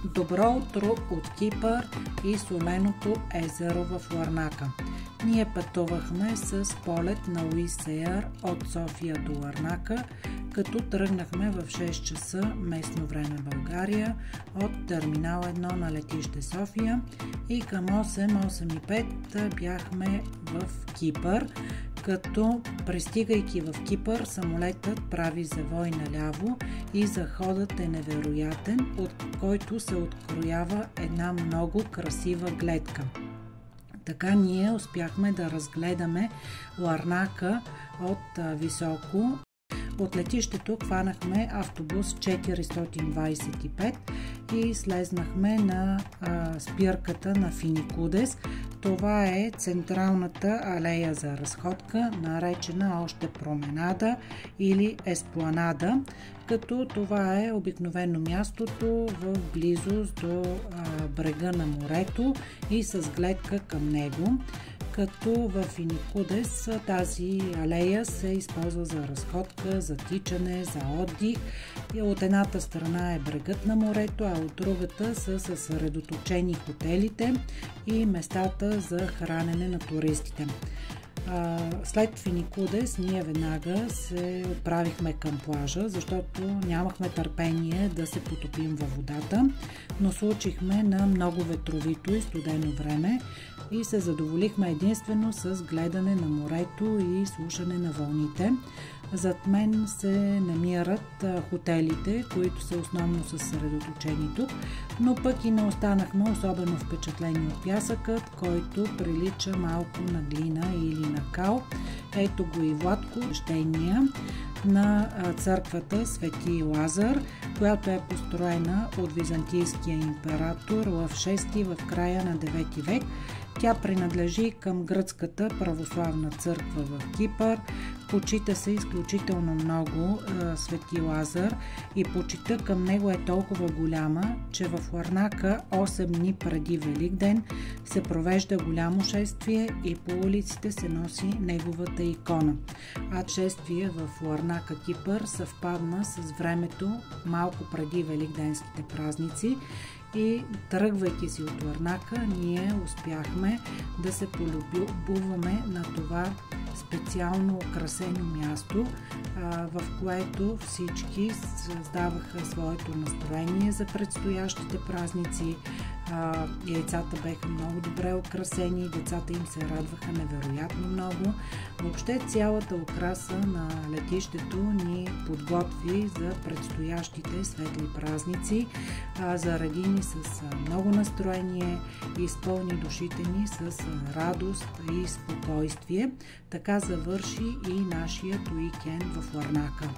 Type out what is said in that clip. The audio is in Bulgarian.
Добро утро от Кипър и соленото езеро в Ларнака. Ние пътувахме с полет на Wizz Air от София до Ларнака, като тръгнахме в 6 часа местно време България от терминал 1 на летище София и към 8-8:05 бяхме в Кипър, като пристигайки в Кипър самолетът прави завой наляво и заходът е невероятен, от който се откроява една много красива гледка. Така ние успяхме да разгледаме Ларнака от високо. От летището хванахме автобус 425 и слезнахме на спирката на Финикудес. Това е централната алея за разходка, наречена още променада или еспланада, като това е обикновено мястото в близост до брега на морето и с гледка към него. Като в Финикудес тази алея се използва за разходка, за тичане, за отдих. И от едната страна е брегът на морето, а от другата са съсредоточени хотелите и местата за хранене на туристите. След Финикудес ние веднага се отправихме към плажа, защото нямахме търпение да се потопим във водата, но случихме на много ветровито и студено време и се задоволихме единствено с гледане на морето и слушане на вълните. Зад мен се намират хотелите, които са основно съсредоточени тук, но пък и не останахме особено впечатлени от пясъкът, който прилича малко на глина или на кал. Ето го и Владко, свещения на църквата Свети Лазар, която е построена от византийския император в 6 в края на 9 век. Тя принадлежи към гръцката православна църква в Кипър. Почита се изключително много Свети Лазар и почита към него е толкова голяма, че в Ларнака 8 дни преди Великден се провежда голямо шествие и по улиците се носи неговата икона. А шествие в Ларнака, Кипър съвпадна с времето малко преди великденските празници и тръгвайки си от Ларнака, ние успяхме да се полюбуваме на това специално украсено място, в което всички създаваха своето настроение за предстоящите празници. Яйцата беха много добре украсени, децата им се радваха невероятно много. Въобще цялата украса на летището ни подготви за предстоящите светли празници, заради ни с много настроение и изпълни душите ни с радост и спокойствие. Така завърши и нашият уикенд в Ларнака.